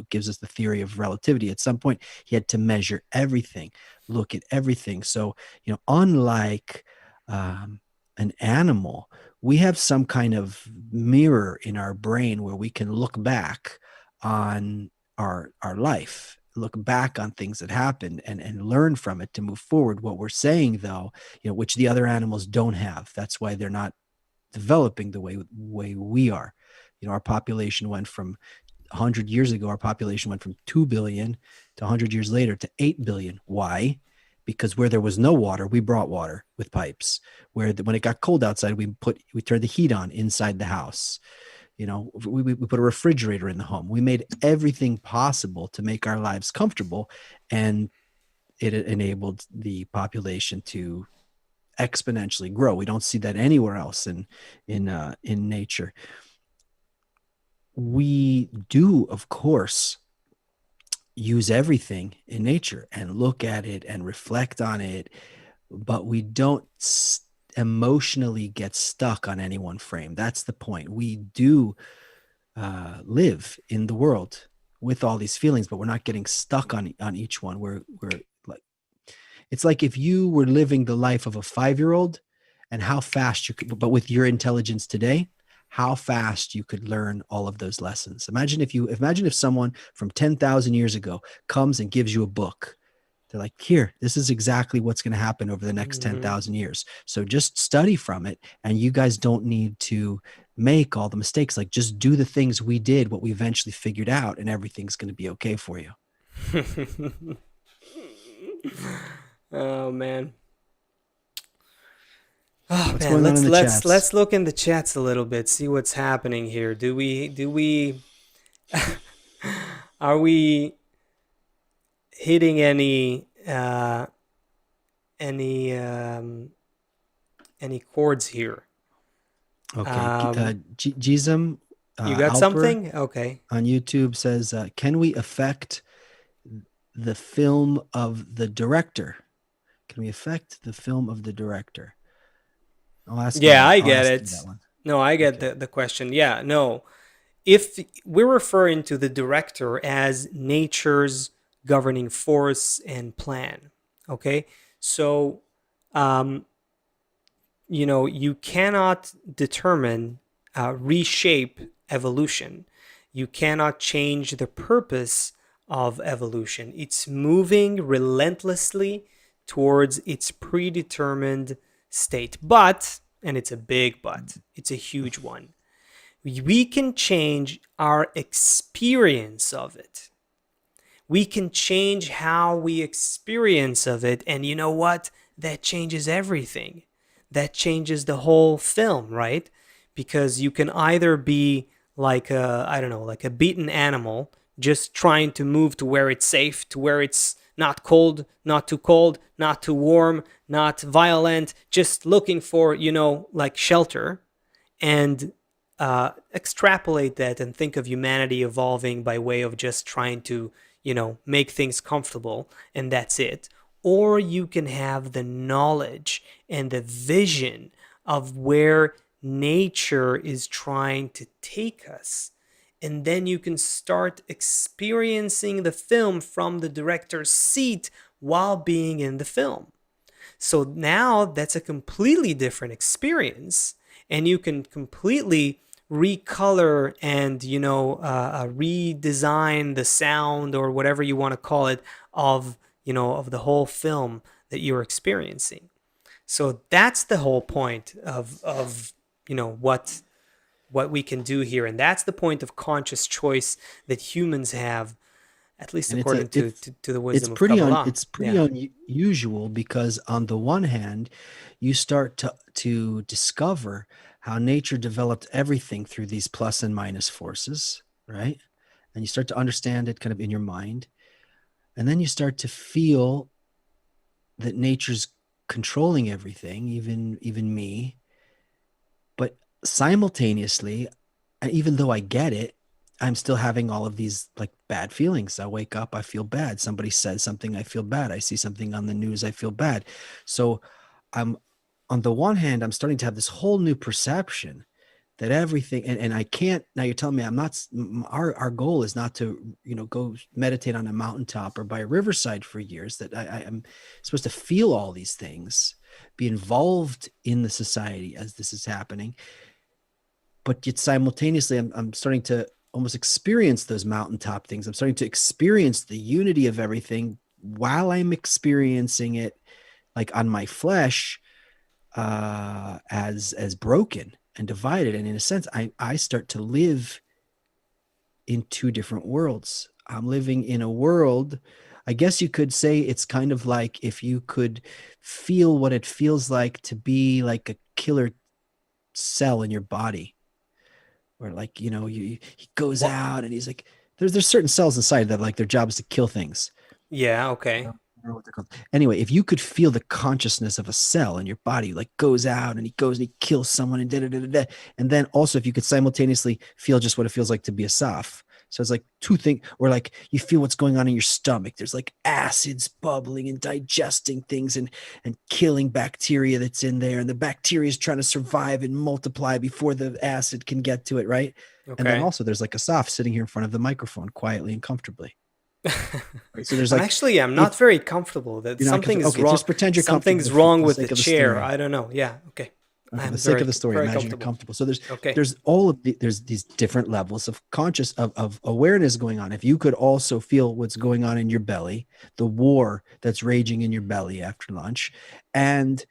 gives us the theory of relativity. At some point, he had to measure everything, look at everything. So, unlike um, an animal, we have some kind of mirror in our brain where we can look back on our life, look back on things that happened, and learn from it to move forward. What we're saying, though, which the other animals don't have. That's why they're not developing the way we are. Our population went from 100 years ago, our population went from 2 billion to 100 years later to 8 billion. Why? Because where there was no water, we brought water with pipes. When it got cold outside, we turned the heat on inside the house. We put a refrigerator in the home. We made everything possible to make our lives comfortable, and it enabled the population to exponentially grow. We don't see that anywhere else in nature. We do, of course, use everything in nature and look at it and reflect on it, but we don't emotionally get stuck on any one frame. That's the point. We do live in the world with all these feelings, but we're not getting stuck on each one. We're like, it's like if you were living the life of a 5-year-old, and how fast you could, but with your intelligence today, how fast you could learn all of those lessons. Imagine if someone from 10,000 years ago comes and gives you a book. They're like, here, this is exactly what's going to happen over the next Mhm. 10,000 years. So just study from it, and you guys don't need to make all the mistakes. Like, just do the things we did, what we eventually figured out, and everything's going to be okay for you. Oh man. Oh What's man, going on in let's the let's chats? let's look in the chats a little bit, see what's happening here. Do we are we hitting any any chords here? Okay. Um Jism you got Alper something? Okay. on YouTube says, can we affect the film of the director? Can we affect the film of the director? I'll ask Yeah, you. I I'll get ask you that it. one. No, I get Okay. the question. Yeah, no. If we're referring to the director as nature's governing force and plan, okay? So, um, you cannot determine, reshape evolution. You cannot change the purpose of evolution. It's moving relentlessly towards its predetermined state. But, and it's a big but, it's a huge one, we can change our experience of it. We can change how we experience of it, and you know what, that changes everything. That changes the whole film, right? Because you can either be like a, I don't know, like a beaten animal, just trying to move to where it's safe, to where it's not cold, not too cold, not too warm, not violent, just looking for, like shelter, and extrapolate that and think of humanity evolving by way of just trying to, make things comfortable, and that's it. Or you can have the knowledge and the vision of where nature is trying to take us. And then you can start experiencing the film from the director's seat while being in the film. So now that's a completely different experience, and you can completely recolor and redesign the sound or whatever you want to call it of of the whole film that you're experiencing. So that's the whole point of what we can do here, and that's the point of conscious choice that humans have, at least And it's a according to the wisdom of Kabbalah. it's pretty Yeah. unusual because on the one hand, you start to discover how nature developed everything through these plus and minus forces, right? And you start to understand it kind of in your mind. And then you start to feel that nature's controlling everything, even me. But simultaneously, even though I get it, I'm still having all of these like bad feelings. I wake up, I feel bad. Somebody says something, I feel bad. I see something on the news, I feel bad. So I'm on the one hand, I'm starting to have this whole new perception that everything, and I can't, now you're telling me I'm not, our goal is not to, go meditate on a mountaintop or by a riverside for years, that I'm supposed to feel all these things, be involved in the society as this is happening, but yet simultaneously I'm starting to almost experience those mountaintop things. I'm starting to experience the unity of everything while I'm experiencing it like on my flesh, as broken and divided. And in a sense, I start to live in two different worlds. I'm living in a world, I guess you could say it's kind of like if you could feel what it feels like to be like a killer cell in your body, or like, he goes What? out and he's like, there's certain cells inside that like their job is to kill things. Yeah. I Okay. don't know what they're called. Anyway, if you could feel the consciousness of a cell in your body, like goes out and he goes and he kills someone and da da da da, da. And then also if you could simultaneously feel just what it feels like to be a soph. So it's like two things, or like you feel what's going on in your stomach. There's like acids bubbling and digesting things and killing bacteria that's in there. And the bacteria is trying to survive and multiply before the acid can get to it, right? And then Okay. also there's like a soph sitting here in front of the microphone quietly and comfortably. Right. So there's I'm like, actually, I'm not if very comfortable. That you're not something comfortable, is okay, wrong. just pretend you're comfortable Something's for wrong the with the sake of the chair. story. I don't know. Yeah. Okay. Okay, for the I'm sake of very the story, very imagine you're comfortable. comfortable. So there's Okay. there's all of the there's these different levels of conscious of awareness going on. If you could also feel what's going on in your belly, the war that's raging in your belly after lunch, and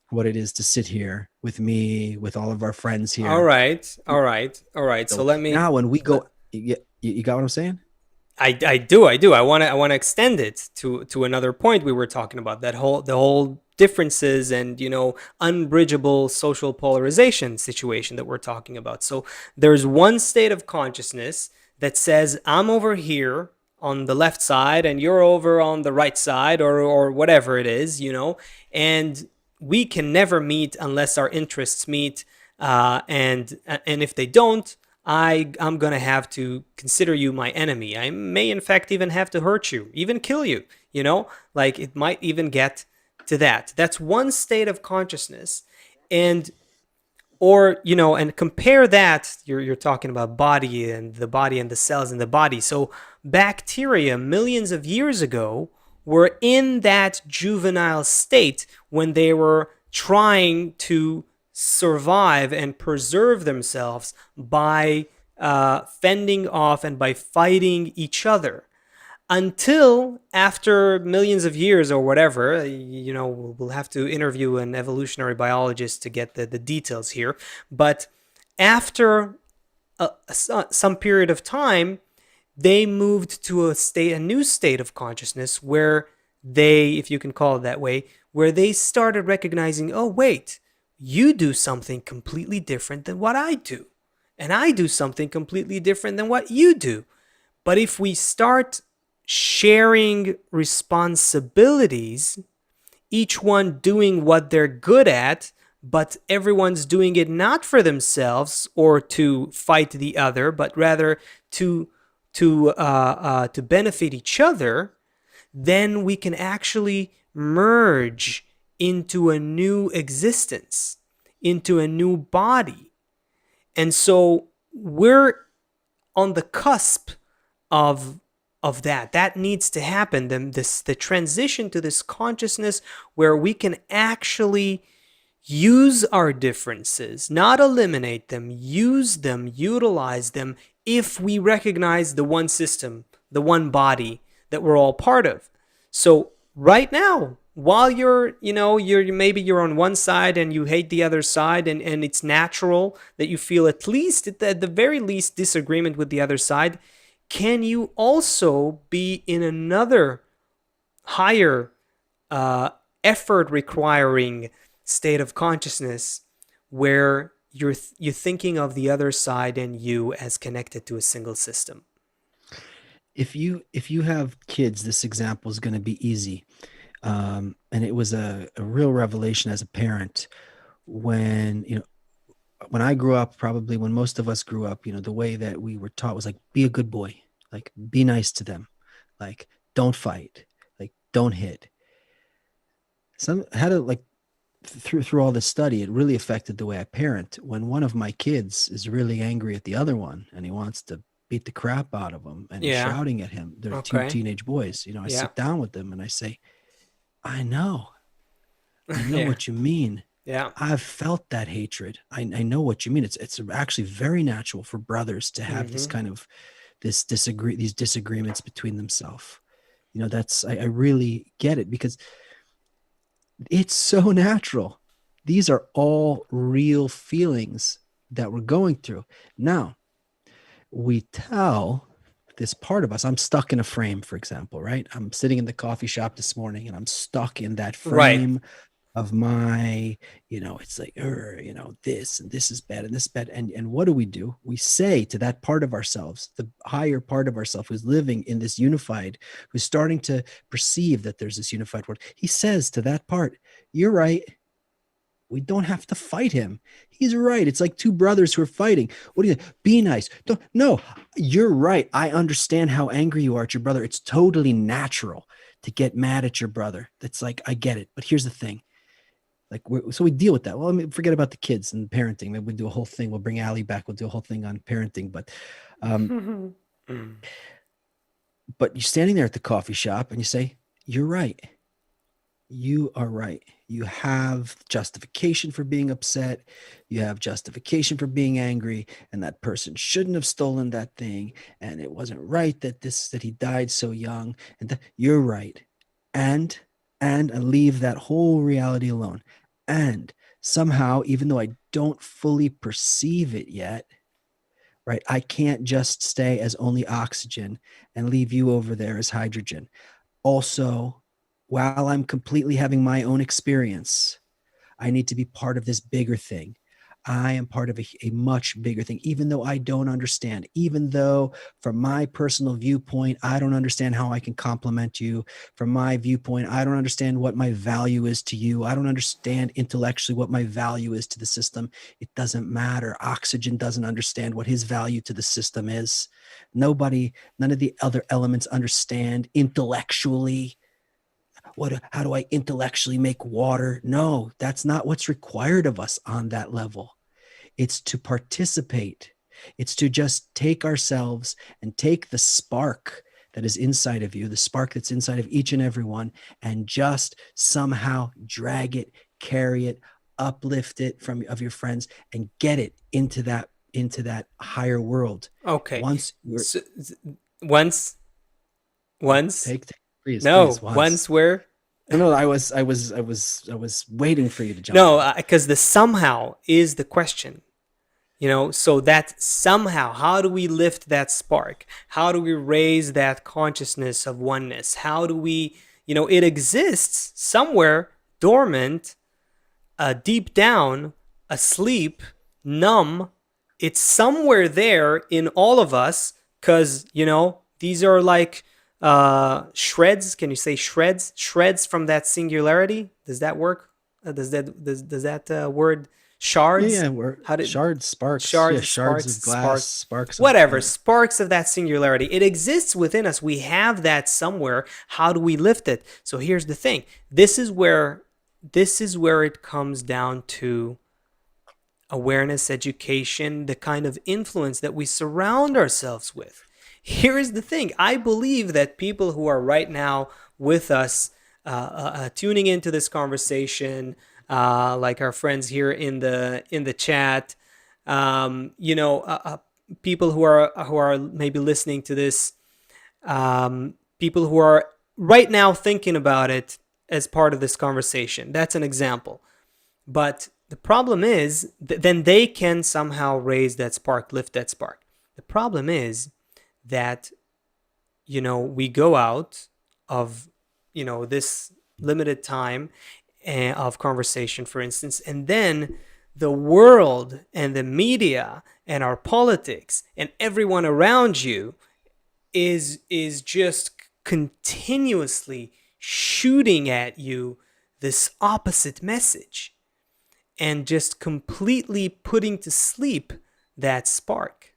what it is to sit here with me, with all of our friends All here. right. All right. All right. So So let me. now when we Let, go, you got what I'm saying? I do. I want to extend it to another point we were talking about, that whole the whole differences and unbridgeable social polarization situation that we're talking about. So there's one state of consciousness that says I'm over here on the left side and you're over on the right side, or whatever it is, and we can never meet unless our interests meet, and if they don't, I'm gonna have to consider you my enemy. I may, in fact, even have to hurt you, even kill you. Like it might even get to that. That's one state of consciousness. And or and compare that, you're talking about body and the cells in the body. So bacteria millions of years ago were in that juvenile state when they were trying to survive and preserve themselves by fending off and by fighting each other, until after millions of years or whatever. We'll have to interview an evolutionary biologist to get the details here. But after some period of time, they moved to a new state of consciousness where they, if you can call it that way, where they started recognizing, oh, wait, you do something completely different than what I do. And I do something completely different than what you do. But if we start sharing responsibilities, each one doing what they're good at, but everyone's doing it not for themselves or to fight the other, but rather to benefit each other, then we can actually merge into a new existence, into a new body. And so we're on the cusp of that needs to happen. The transition to this consciousness where we can actually use our differences, not eliminate them, use them, utilize them, if we recognize the one system, the one body that we're all part of. So right now, while you're on one side and you hate the other side, and it's natural that you feel, at least at the very least, disagreement with the other side, can you also be in another higher effort requiring state of consciousness where you're thinking of the other side and you as connected to a single system? If you have kids, this example is going to be easy. And it was a real revelation as a parent when, when I grew up, probably when most of us grew up, the way that we were taught was like, be a good boy, like be nice to them, like don't fight, like don't hit. Some had to like through all this study, it really affected the way I parent. When one of my kids is really angry at the other one and he wants to beat the crap out of him and he's Yeah. shouting at him, they're two Okay. teenage boys. I Yeah. sit down with them and I say, I know Yeah. what you mean. Yeah. I've felt that hatred. I know what you mean. It's actually very natural for brothers to have this Mm-hmm. kind of these disagreements between themselves. I really get it because it's so natural. These are all real feelings that we're going through. Now, we tell this part of us, I'm stuck in a frame, for example, right? I'm sitting in the coffee shop this morning and I'm stuck in that Right. frame of my, it's like, this and this is bad and this is bad. And what do? We say to that part of ourselves, the higher part of ourselves who's living in this unified, who's starting to perceive that there's this unified world. He says to that part, you're right. We don't have to fight him. He's right. It's like two brothers who are fighting. What do you be nice? Don't, no, you're right. I understand how angry you are at your brother. It's totally natural to get mad at your brother. That's like, I get it. But here's the thing. Like, so we deal with that. Well, I mean, forget about the kids and parenting. Maybe we'll do a whole thing. We'll bring Allie back. We'll do a whole thing on parenting. But you're standing there at the coffee shop and you say, you're right. You are right. You have justification for being upset. You have justification for being angry. And that person shouldn't have stolen that thing. And it wasn't right that he died so young. And you're right. And leave that whole reality alone. And somehow, even though I don't fully perceive it yet, right, I can't just stay as only oxygen and leave you over there as hydrogen. Also, while I'm completely having my own experience, I need to be part of this bigger thing. I am part of a much bigger thing, even though I don't understand, even though from my personal viewpoint, I don't understand how I can complement you. From my viewpoint, I don't understand what my value is to you. I don't understand intellectually what my value is to the system. It doesn't matter. Oxygen doesn't understand what his value to the system is. None of the other elements understand intellectually How do I intellectually make water? No, that's not what's required of us on that level. It's to participate. It's to just take ourselves and take the spark that is inside of you, the spark that's inside of each and every one, and just somehow drag it, carry it, uplift it from of your friends, and get it into that higher world. Okay. Once you're So, once, once, take please, please, no, once. once where? No, no, I was waiting for you to jump No, in. because the somehow is the question. So that somehow, how do we lift that spark? How do we raise that consciousness of oneness? How do we, it exists somewhere dormant, deep down, asleep, numb. It's somewhere there in all of us because, these are like shreds. Can you say shreds? Shreds from that singularity. Does that work? Does that word Yeah, shards? yeah, we're How did shards, sparks. Yeah, shards, shards sparks, of glass, sparks, sparks of whatever, yeah. sparks of that singularity? It exists within us. We have that somewhere. How do we lift it? So here's the thing. This is where it comes down to awareness, education, the kind of influence that we surround ourselves with. Here is the thing. I believe that people who are right now with us, tuning into this conversation, like our friends here in the chat, people who are maybe listening to this, people who are right now thinking about it as part of this conversation. That's an example. But the problem is, then they can somehow raise that spark, lift that spark. The problem is that, we go out of, this limited time of conversation, for instance, and then the world and the media and our politics and everyone around you is just continuously shooting at you this opposite message and just completely putting to sleep that spark.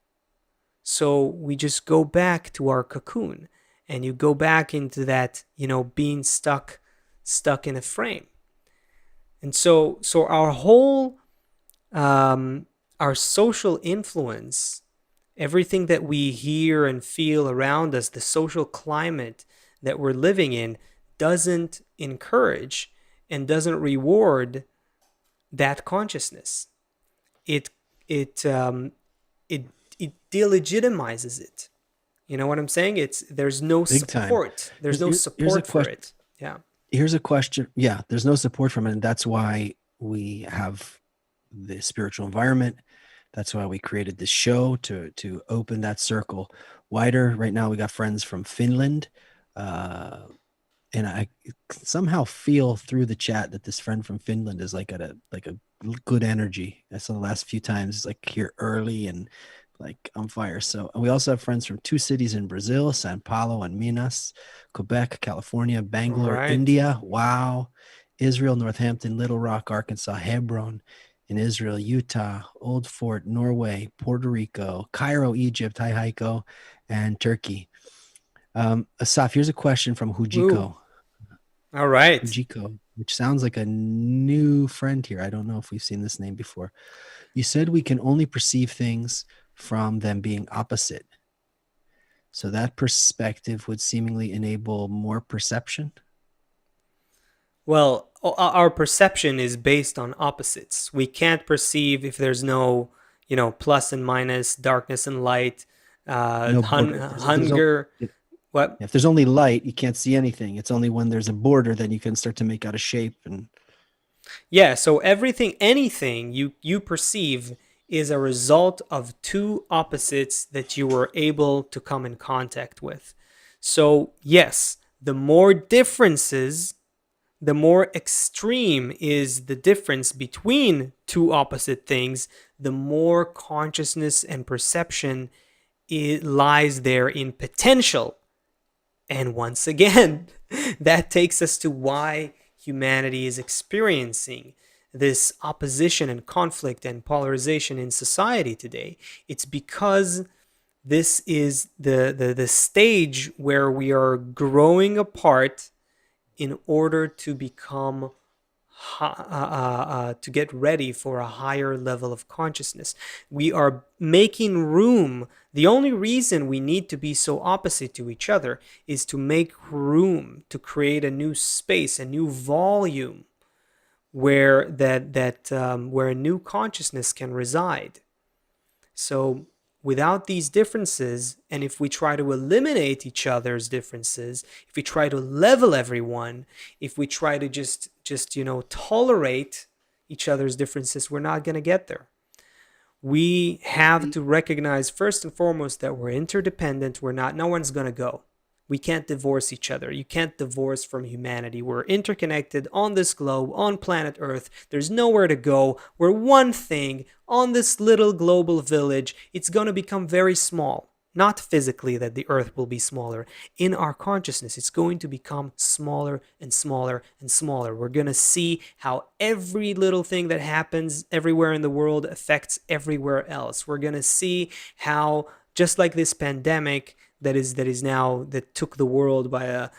So we just go back to our cocoon, and you go back into that, being stuck in a frame. And so our whole our social influence, everything that we hear and feel around us, the social climate that we're living in, doesn't encourage and doesn't reward that consciousness. It it it it delegitimizes it. You know what I'm saying? There's no Big time. support. There's Here's no here's a support for question. it. Yeah. Here's a question. Yeah, there's no support from it, and that's why we have the spiritual environment. That's why we created this show to open that circle wider. Right now, we got friends from Finland, and I somehow feel through the chat that this friend from Finland is like at a good energy. I saw the last few times like here early and like on fire. So we also have friends from two cities in Brazil, Sao Paulo and Minas, Quebec, California, All Bangalore, right. India. Wow. Israel, Northampton, Little Rock, Arkansas, Hebron in Israel, Utah, Old Fort, Norway, Puerto Rico, Cairo, Egypt, Haiko, and Turkey. Asaf, here's a question from Woo. Hujiko. All right. Hujiko, which sounds like a new friend here. I don't know if we've seen this name before. You said we can only perceive things from them being opposite. So that perspective would seemingly enable more perception. Well, our perception is based on opposites. We can't perceive if there's no, plus and minus, darkness and light, No border. hunger. What? If there's only light, you can't see anything. It's only when there's a border that you can start to make out a shape. And Yeah. So anything you perceive is a result of two opposites that you were able to come in contact with. So yes, the more differences, the more extreme is the difference between two opposite things, the more consciousness and perception it lies there in potential. And once again, that takes us to why humanity is experiencing this opposition and conflict and polarization in society today. It's because this is the stage where we are growing apart in order to become to get ready for a higher level of consciousness. We are making room. The only reason we need to be so opposite to each other is to make room, to create a new space, a new volume where where a new consciousness can reside. So without these differences, and if we try to eliminate each other's differences, if we try to level everyone, if we try to just tolerate each other's differences, we're not going to get there. We have to recognize first and foremost that we're interdependent. No one's going to go. We can't divorce each other. You can't divorce from humanity. We're interconnected on this globe, on planet Earth. There's nowhere to go. We're one thing on this little global village. It's going to become very small. Not physically that the Earth will be smaller. In our consciousness, it's going to become smaller and smaller and smaller. We're going to see how every little thing that happens everywhere in the world affects everywhere else. We're going to see how, just like this pandemic, that took the world by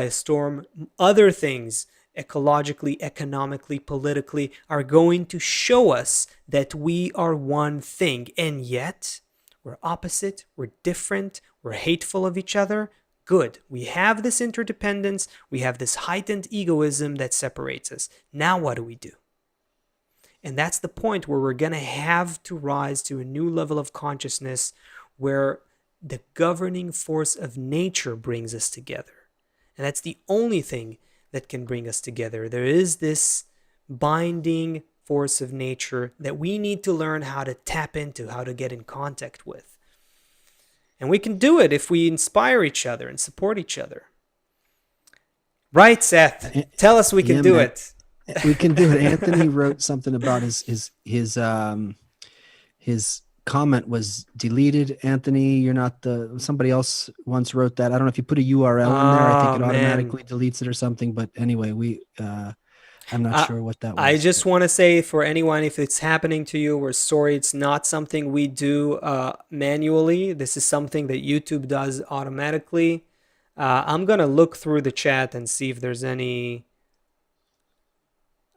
a storm, other things ecologically, economically, politically are going to show us that we are one thing, and yet we're opposite, we're different, we're hateful of each other. Good. We have this interdependence, we have this heightened egoism that separates us. Now what do we do? And that's the point where we're going to have to rise to a new level of consciousness where the governing force of nature brings us together. And that's the only thing that can bring us together. There is this binding force of nature that we need to learn how to tap into, how to get in contact with. And we can do it if we inspire each other and support each other. Right, Seth? Tell us we can do it. We can do it. Anthony wrote something about his comment was deleted. Anthony, you're not somebody else once wrote that. I don't know if you put a URL in there. I think it automatically deletes it or something. But anyway, I'm not sure what that was. I just want to say for anyone, if it's happening to you, we're sorry. It's not something we do manually. This is something that YouTube does automatically. I'm going to look through the chat and see if there's any.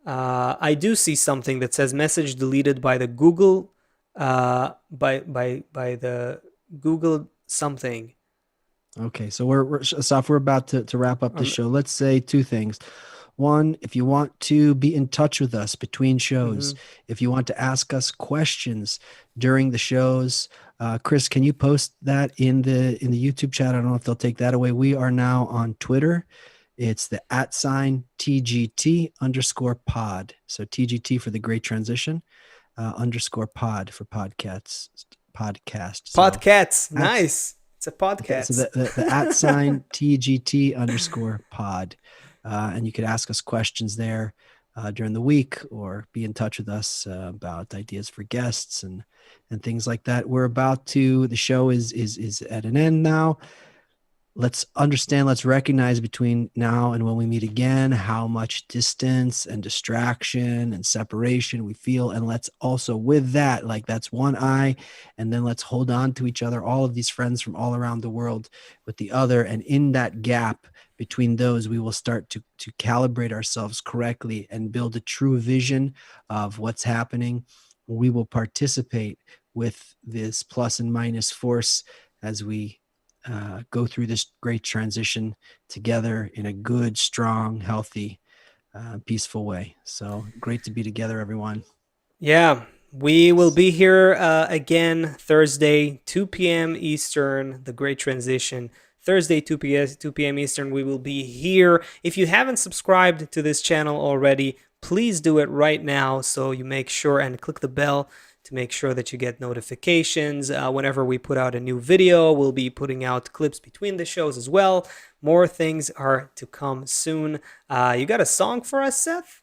I do see something that says message deleted by the Google by the Google something. Okay, so we're about to wrap up the show. Let's say two things. One, if you want to be in touch with us between shows, if you want to ask us questions during the shows, Chris, can you post that in the YouTube chat? I don't know if they'll take that away. We are now on Twitter. It's the @TGT_pod. So TGT for the Great Transition. _pod for podcast. Podcasts. Nice. It's a podcast. Okay, so the @TGT_pod. And you could ask us questions there during the week or be in touch with us about ideas for guests and things like that. The show is at an end now. Let's understand, let's recognize between now and when we meet again, how much distance and distraction and separation we feel. And let's also with that, like that's one eye, and then let's hold on to each other, all of these friends from all around the world with the other. And in that gap between those, we will start to calibrate ourselves correctly and build a true vision of what's happening. We will participate with this plus and minus force as we go through this great transition together in a good, strong, healthy, peaceful way. So great to be together, everyone. Yeah, we will be here again Thursday, 2 p.m. Eastern, the great transition. Thursday, 2 p.m. Eastern, we will be here. If you haven't subscribed to this channel already, please do it right now so you make sure and click the bell to make sure that you get notifications. Whenever we put out a new video, we'll be putting out clips between the shows as well. More things are to come soon. You got a song for us, Seth?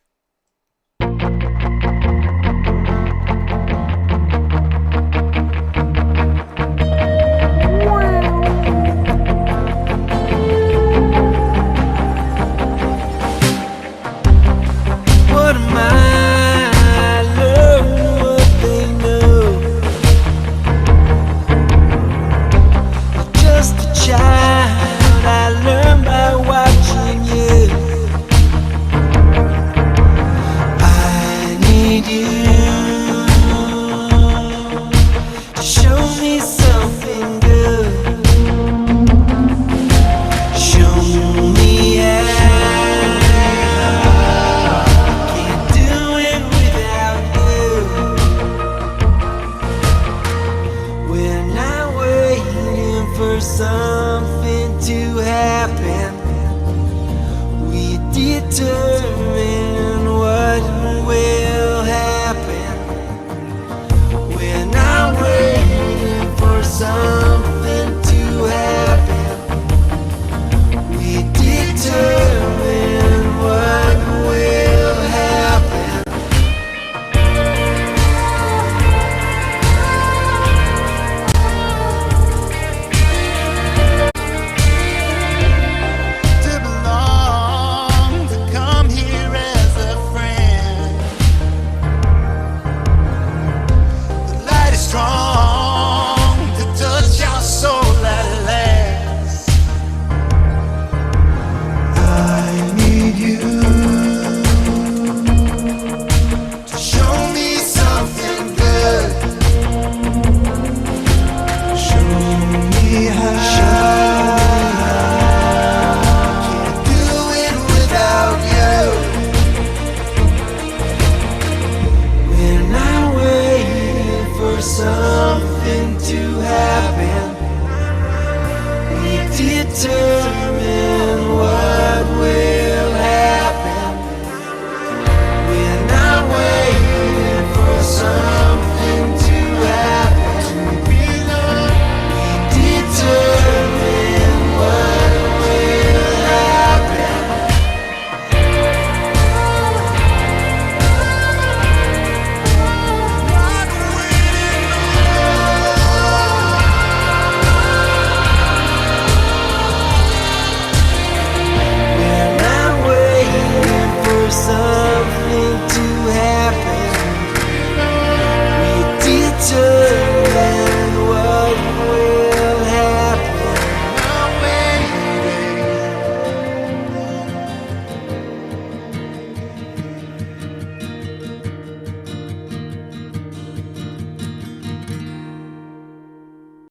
What am I? Just a child, I learned by watching you. for something to happen. We determined.